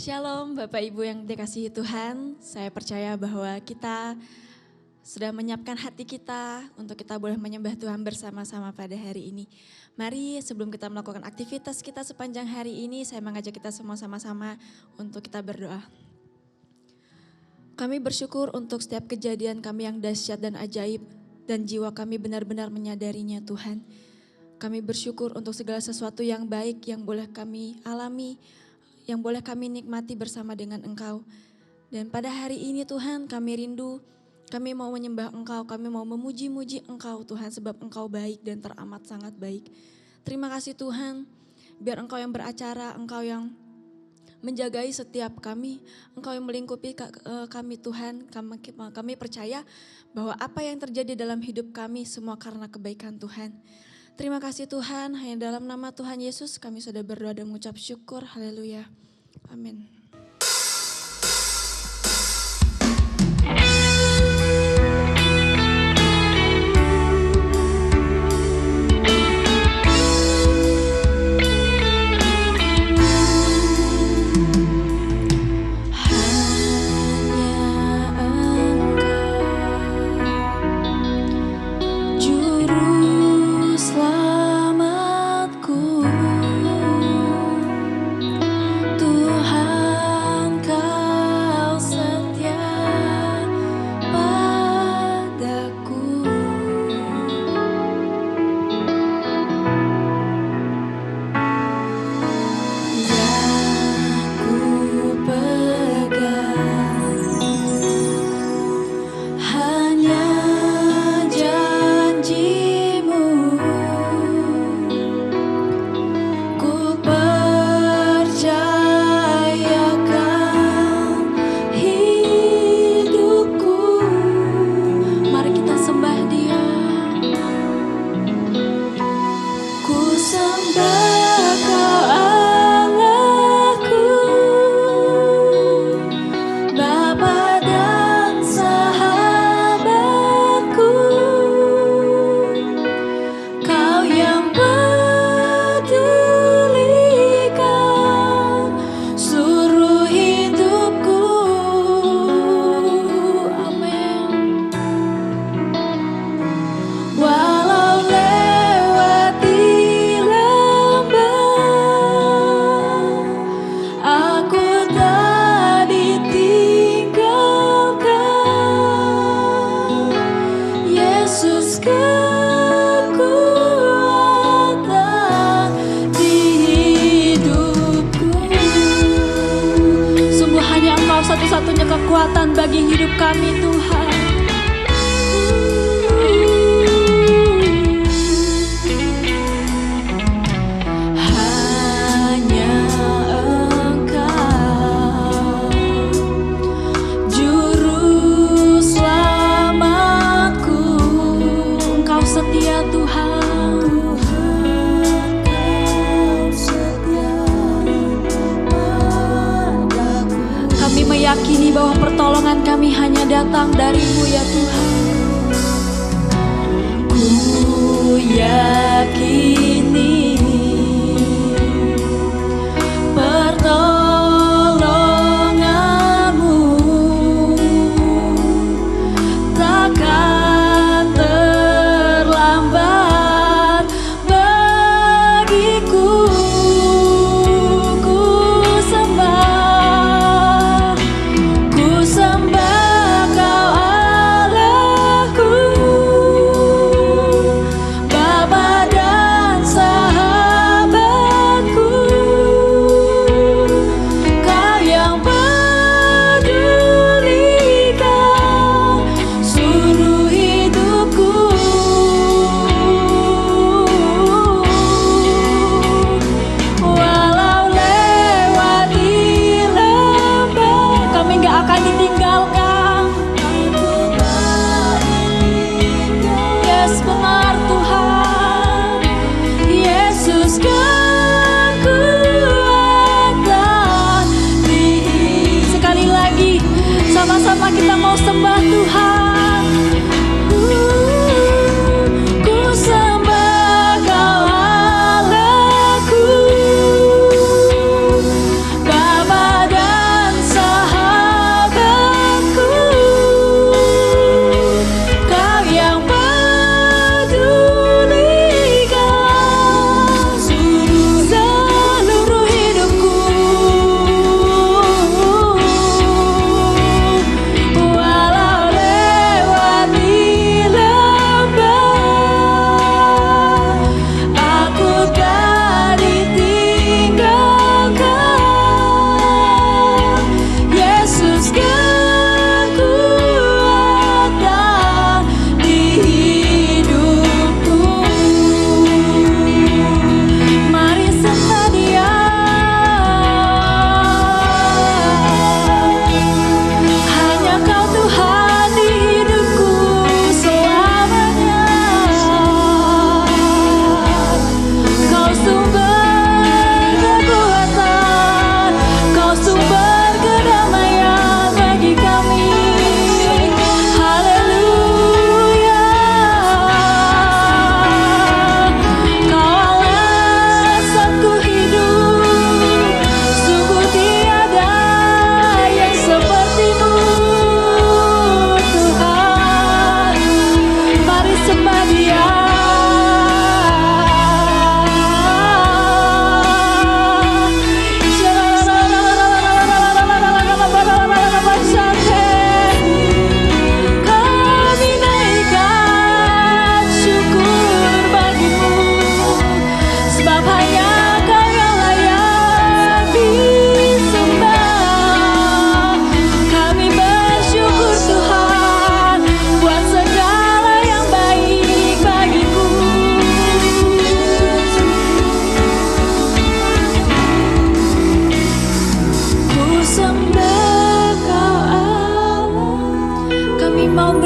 Shalom Bapak Ibu yang dikasihi Tuhan, saya percaya bahwa kita sudah menyiapkan hati kita untuk kita boleh menyembah Tuhan bersama-sama pada hari ini. Mari sebelum kita melakukan aktivitas kita sepanjang hari ini, saya mengajak kita semua sama-sama untuk kita berdoa. Kami bersyukur untuk setiap kejadian kami yang dahsyat dan ajaib, dan jiwa kami benar-benar menyadarinya Tuhan. Kami bersyukur untuk segala sesuatu yang baik yang boleh kami alami, yang boleh kami nikmati bersama dengan Engkau. Dan pada hari ini Tuhan kami rindu, kami mau menyembah Engkau, kami mau memuji-muji Engkau Tuhan sebab Engkau baik dan teramat sangat baik. Terima kasih Tuhan, biar Engkau yang beracara, Engkau yang menjagai setiap kami, Engkau yang melingkupi kami Tuhan. Kami percaya bahwa apa yang terjadi dalam hidup kami semua karena kebaikan Tuhan. Terima kasih Tuhan, hanya dalam nama Tuhan Yesus kami sudah berdoa dan mengucap syukur. Haleluya. Amin. Satu-satunya kekuatan bagi hidup kami Tuhan. Hanya Engkau, Juru Selamatku, Engkau setia Tuhan. Kami meyakini bahwa pertolongan kami hanya datang dari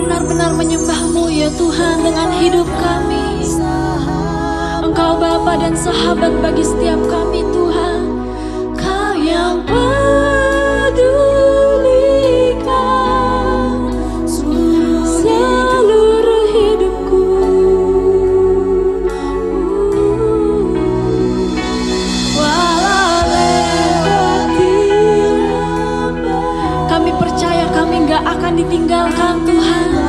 benar-benar menyembah-Mu ya Tuhan dengan hidup kami. Engkau Bapa dan sahabat bagi setiap kami Tuhan. Kau yang pedulikan seluruh hidupku. Walau lewati kami percaya kami gak akan ditinggalkan Tuhan.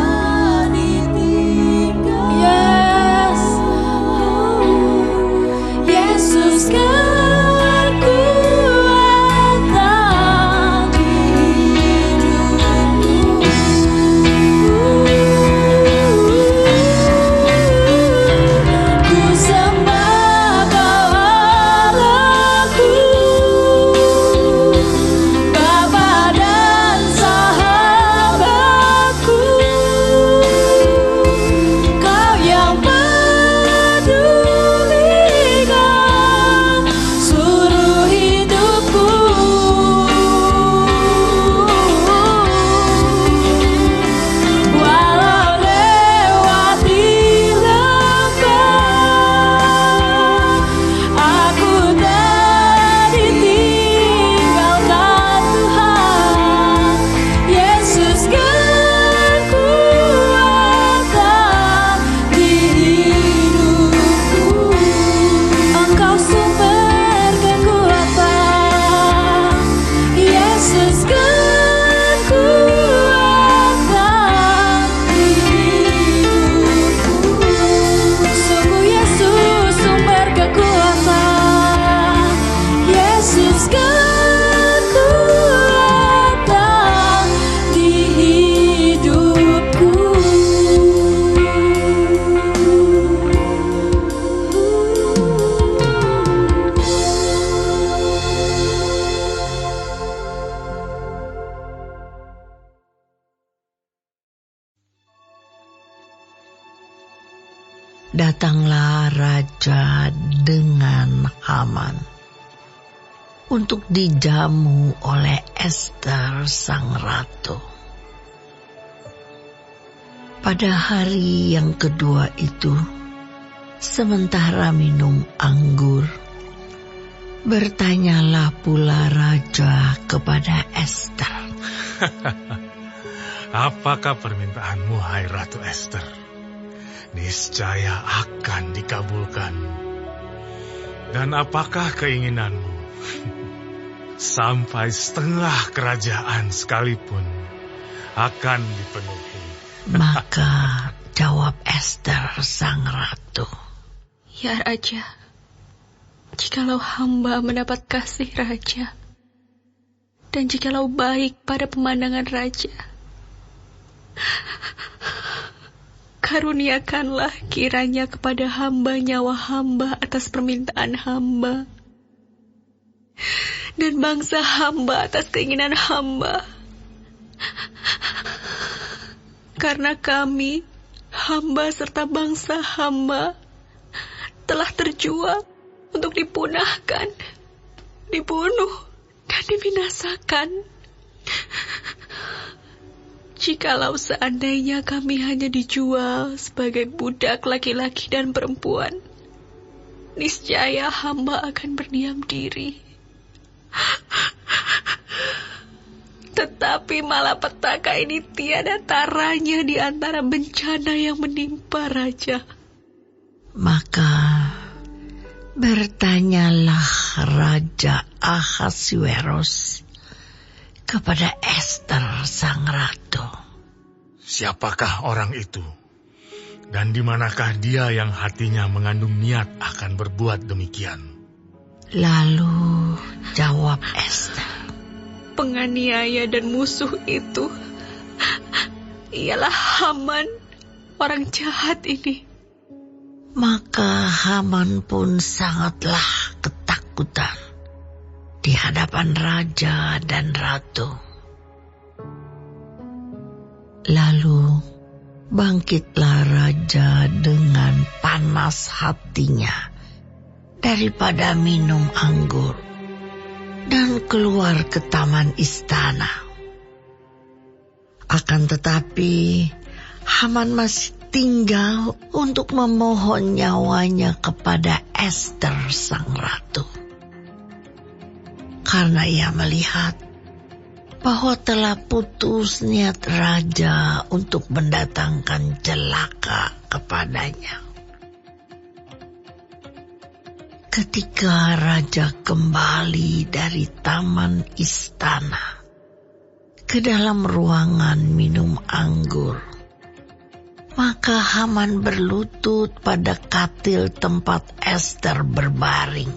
Yes, Yesus kan kuatkan hidupku. Ku sembah Kau Allahku, Bapa dan sahabatku. Kau yang pedulikan seluruh hidupku. Walau lewati lembah, aku tak ditinggalkan Tuhan. Yesus kan kuatkan di hidupku. Engkau sumber kekuatan. Yesus kan kuatkan di hidupku. Sungguh Yesus sumber kekuatan. Yesus kan kuatkan di hidupku. Datanglah raja dengan Haman untuk dijamu oleh Ester sang ratu. Pada hari yang kedua itu, sementara minum anggur, bertanyalah pula raja kepada Ester. Apakah permintaanmu, hai Ratu Ester? Niscaya akan dikabulkan. Dan apakah keinginanmu? Sampai setengah kerajaan sekalipun akan dipenuhi. Maka jawab Ester sang ratu, Ya Raja, jikalau hamba mendapat kasih Raja, dan jikalau baik pada pemandangan Raja, karuniakanlah kiranya kepada hamba nyawa hamba atas permintaan hamba, dan bangsa hamba atas keinginan hamba. Karena kami, hamba serta bangsa hamba, telah terjual untuk dipunahkan, dibunuh, dan dibinasakan. Jikalau seandainya kami hanya dijual sebagai budak laki-laki dan perempuan, niscaya hamba akan berdiam diri. Tetapi malapetaka ini tiada taranya di antara bencana yang menimpa Raja. Maka bertanyalah Raja Ahasuerus kepada Ester sang ratu. Siapakah orang itu? Dan di manakah dia yang hatinya mengandung niat akan berbuat demikian? Lalu jawab Ester, Penganiaya dan musuh itu ialah Haman, orang jahat ini. maka Haman pun sangatlah ketakutan di hadapan raja dan ratu. Lalu bangkitlah raja dengan panas hatinya daripada minum anggur dan keluar ke taman istana. Akan tetapi Haman masih tinggal untuk memohon nyawanya kepada Ester sang ratu. Karena ia melihat bahwa telah putus niat raja untuk mendatangkan celaka kepadanya. Ketika raja kembali dari taman istana ke dalam ruangan minum anggur, maka Haman berlutut pada katil tempat Ester berbaring.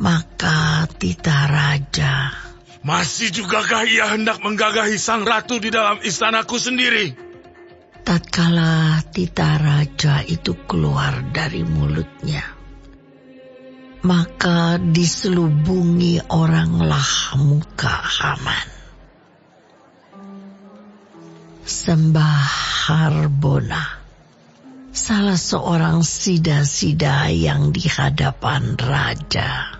Maka titah raja, "Masih jugakah ia hendak menggagahi sang ratu di dalam istanaku sendiri?" tatkala titah raja itu keluar dari mulutnya, maka diselubungi oranglah muka Haman. Sembah Harbona, salah seorang sida-sida yang di hadapan raja.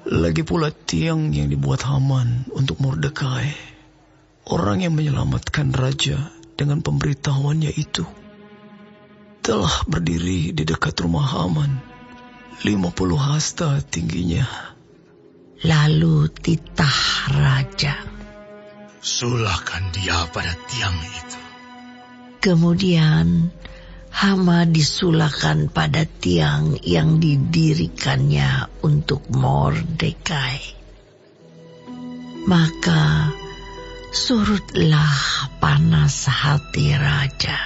Lagi pula tiang yang dibuat Haman untuk Mordekai, orang yang menyelamatkan raja dengan pemberitahuannya itu, telah berdiri di dekat rumah Haman, 50 hasta tingginya. Lalu titah raja. "Sulahkan dia pada tiang itu." Kemudian Hama disulahkan pada tiang yang didirikannya untuk Mordekai. Maka surutlah panas hati raja.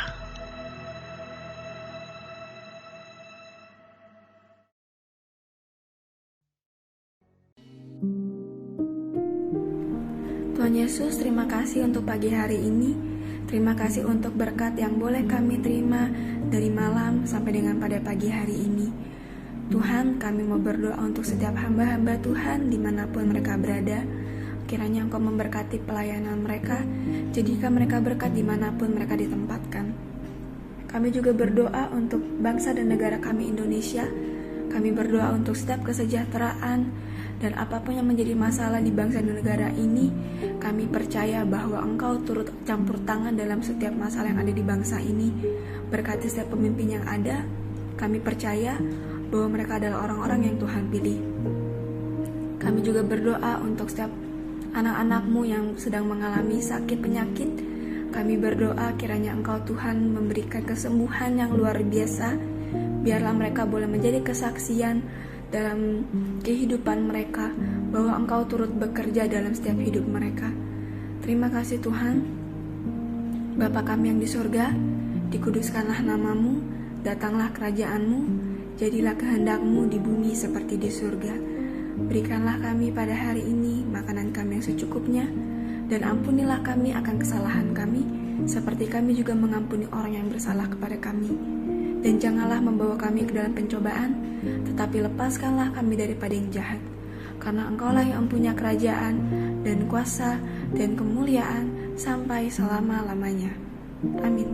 Tuhan Yesus, terima kasih untuk pagi hari ini. Terima kasih untuk berkat yang boleh kami terima dari malam sampai dengan pada pagi hari ini. Tuhan, kami mau berdoa untuk setiap hamba-hamba Tuhan dimanapun mereka berada. Kiranya Engkau memberkati pelayanan mereka, jadikan mereka berkat dimanapun mereka ditempatkan. Kami juga berdoa untuk bangsa dan negara kami Indonesia. Kami berdoa untuk setiap kesejahteraan dan apapun yang menjadi masalah di bangsa dan negara ini. Kami percaya bahwa Engkau turut campur tangan dalam setiap masalah yang ada di bangsa ini. Berkati setiap pemimpin yang ada. Kami percaya bahwa mereka adalah orang-orang yang Tuhan pilih. Kami juga berdoa untuk setiap anak-anak-Mu yang sedang mengalami sakit penyakit. Kami berdoa kiranya Engkau Tuhan memberikan kesembuhan yang luar biasa. Biarlah mereka boleh menjadi kesaksian dalam kehidupan mereka bahwa Engkau turut bekerja dalam setiap hidup mereka. Terima kasih Tuhan. Bapa kami yang di surga, dikuduskanlah nama-Mu, datanglah kerajaan-Mu, jadilah kehendak-Mu di bumi seperti di surga. Berikanlah kami pada hari ini makanan kami yang secukupnya, dan ampunilah kami akan kesalahan kami, seperti kami juga mengampuni orang yang bersalah kepada kami. Dan janganlah membawa kami ke dalam pencobaan, tetapi lepaskanlah kami daripada yang jahat. Karena Engkaulah yang punya kerajaan dan kuasa dan kemuliaan sampai selama-lamanya. Amin.